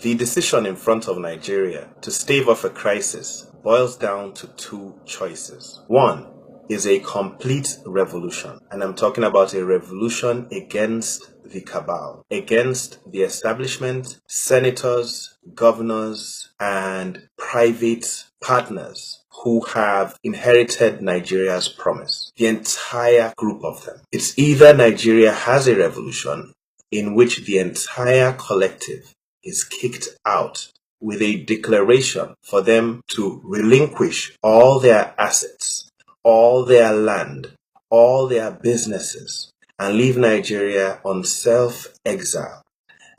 The decision in front of Nigeria to stave off a crisis boils down to two choices. One is a complete revolution, and I'm talking about a revolution against the cabal, against the establishment, senators, governors, and private partners who have inherited Nigeria's promise. The entire group of them. It's either Nigeria has a revolution in which the entire collective is kicked out with a declaration for them to relinquish all their assets, all their land, all their businesses, and leave Nigeria on self-exile.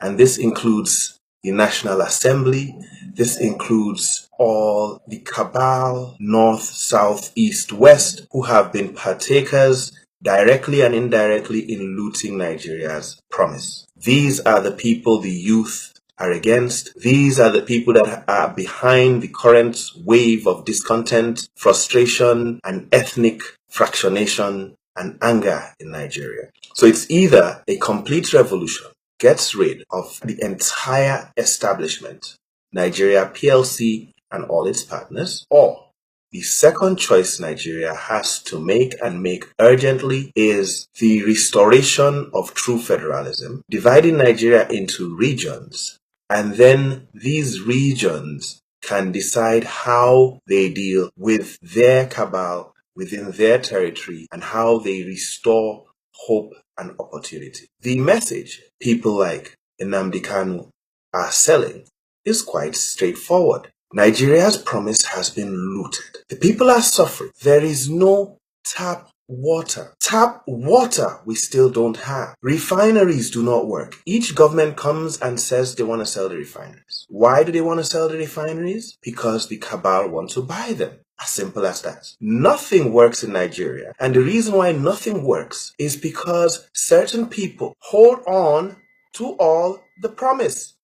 And this includes the National Assembly. This includes all the cabal, north, south, east, west, who have been partakers directly and indirectly in looting Nigeria's promise. These are the people the youth are against. These are the people that are behind the current wave of discontent, frustration, and ethnic fractionation and anger in Nigeria. So it's either a complete revolution gets rid of the entire establishment, Nigeria PLC and all its partners, or the second choice Nigeria has to make, and make urgently, is the restoration of true federalism, dividing Nigeria into regions, and then these regions can decide how they deal with their cabal within their territory and how they restore hope and opportunity. The message people like Nnamdi Kanu are selling is quite straightforward. Nigeria's promise has been looted. The people are suffering. There is no tap water. Tap water we still don't have. Refineries do not work. Each government comes and says they want to sell the refineries. Why do they want to sell the refineries? Because the cabal want to buy them. As simple as that. Nothing works in Nigeria. And the reason why nothing works is because certain people hold on to all the promise.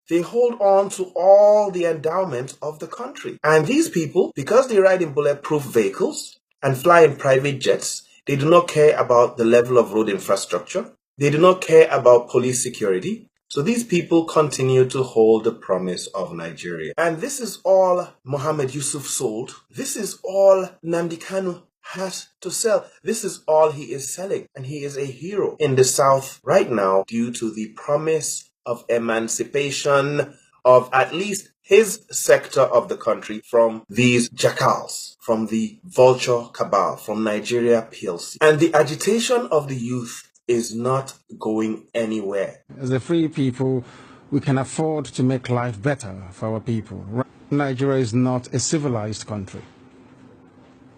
They hold on to all the endowment of the country. And these people, because they ride in bulletproof vehicles and fly in private jets, they do not care about the level of road infrastructure. They do not care about police security. So these people continue to hold the promise of Nigeria. And this is all Mohammed Yusuf sold. This is all Nnamdi Kanu has to sell. This is all he is selling. And he is a hero in the South right now due to the promise of emancipation of at least his sector of the country from these jackals, from the vulture cabal, from Nigeria PLC. And the agitation of the youth is not going anywhere. As a free people, we can afford to make life better for our people. Nigeria is not a civilized country.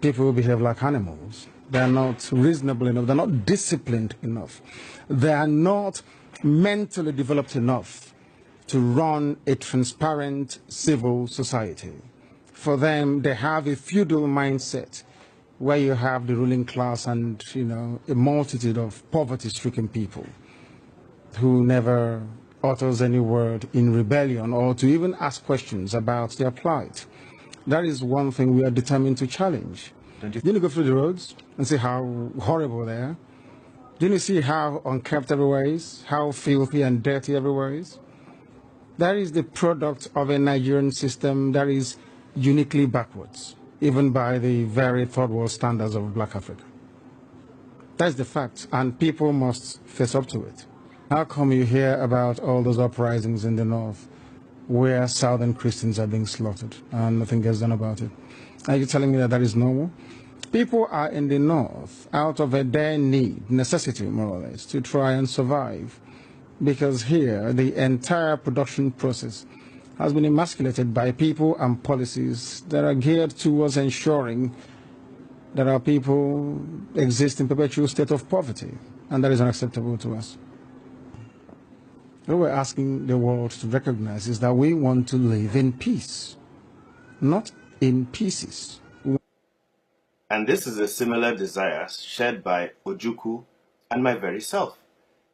People behave like animals. They are not reasonable enough. They are not disciplined enough. They are not mentally developed enough to run a transparent civil society. For them, they have a feudal mindset where you have the ruling class and, a multitude of poverty-stricken people who never utters any word in rebellion or to even ask questions about their plight. That is one thing we are determined to challenge. Didn't you go through the roads and see how horrible they are? Didn't you see how unkempt everywhere is? How filthy and dirty everywhere is? That is the product of a Nigerian system that is uniquely backwards, even by the very third world standards of Black Africa. That's the fact, and people must face up to it. How come you hear about all those uprisings in the north where southern Christians are being slaughtered and nothing gets done about it? Are you telling me that that is normal? People are in the north out of a dire need, necessity more or less, to try and survive, because here the entire production process has been emasculated by people and policies that are geared towards ensuring that our people exist in perpetual state of poverty, and that is unacceptable to us. What we're asking the world to recognize is that we want to live in peace, not in pieces. And this is a similar desire shared by Ojukwu and my very self.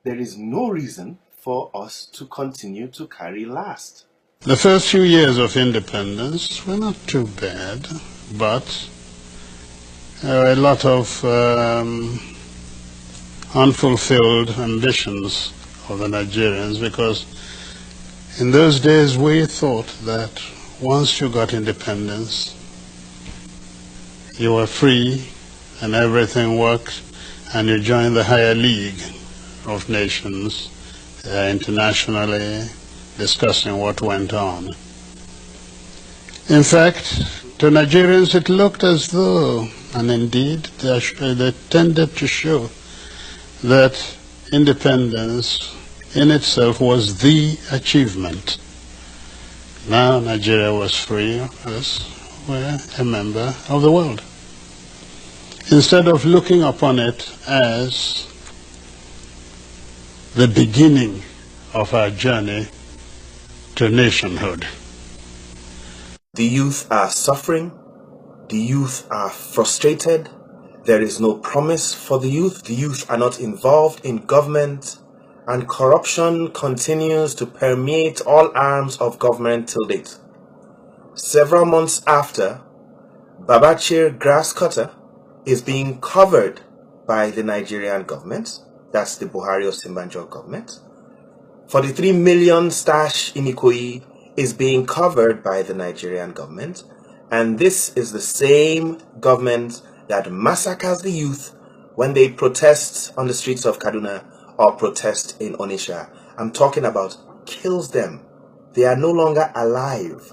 There is no reason for us to continue to carry last. The first few years of independence were not too bad, but there were a lot of unfulfilled ambitions of the Nigerians, because In those days, we thought that once you got independence, you were free and everything worked, and you joined the higher league of nations internationally discussing what went on. In fact, to Nigerians it looked as though, and indeed they tended to show, that independence in itself was the achievement. Now Nigeria was free, as we're a member of the world. Instead of looking upon it as the beginning of our journey to nationhood. The youth are suffering. The youth are frustrated. There is no promise for the youth. The youth are not involved in government, and corruption continues to permeate all arms of government till date. Several months after, Babachir grass cutter is being covered by the Nigerian government. That's the Buhari Osinbajo government. 43 million stash in Ikoyi is being covered by the Nigerian government. And this is the same government that massacres the youth when they protest on the streets of Kaduna or protest in Onitsha. I'm talking about kills them. They are no longer alive.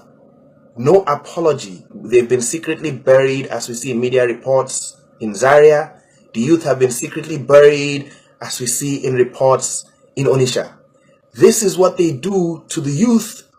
No apology. They've been secretly buried, as we see in media reports in Zaria. The youth have been secretly buried, as we see in reports in Onitsha. This is what they do to the youth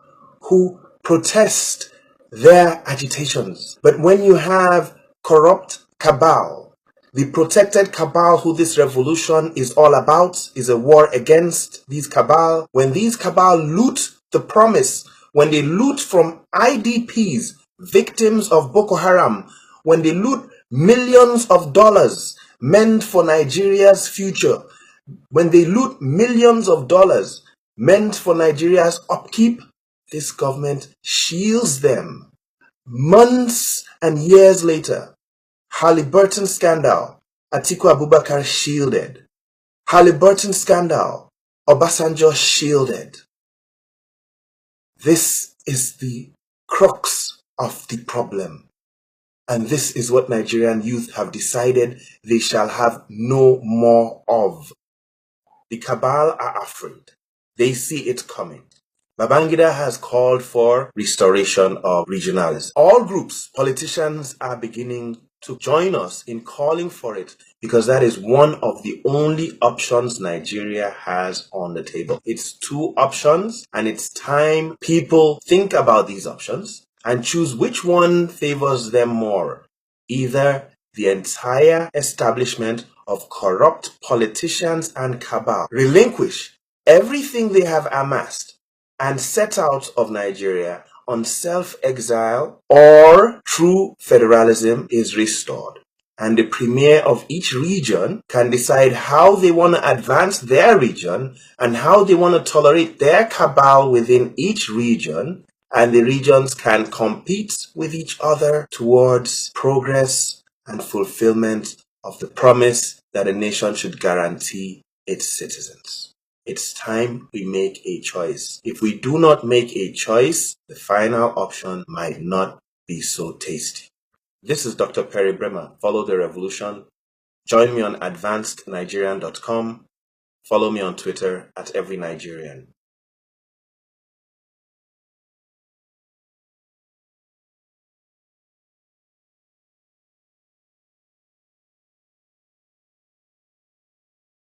who protest their agitations. But when you have corrupt cabal, the protected cabal who this revolution is all about, is a war against these cabal. When these cabal loot the promise, when they loot from IDPs, victims of Boko Haram, when they loot millions of dollars meant for Nigeria's future, when they loot millions of dollars meant for Nigeria's upkeep, this government shields them. Months and years later, Halliburton scandal, Atiku Abubakar shielded. Halliburton scandal, Obasanjo shielded. This is the crux of the problem. And this is what Nigerian youth have decided they shall have no more of. The cabal are afraid. They see it coming. Babangida has called for restoration of regionalism. All groups, politicians are beginning to join us in calling for it, because that is one of the only options Nigeria has on the table. It's two options, and it's time people think about these options and choose which one favors them more. Either the entire establishment of corrupt politicians and cabal relinquish everything they have amassed and set out of Nigeria on self-exile, or true federalism is restored. And the premier of each region can decide how they want to advance their region and how they want to tolerate their cabal within each region, and the regions can compete with each other towards progress and fulfillment of the promise that a nation should guarantee its citizens. It's time we make a choice. If we do not make a choice, the final option might not be so tasty. This is Dr. Perry Bremer. Follow the revolution. Join me on advancednigerian.com. Follow me on Twitter @EveryNigerian.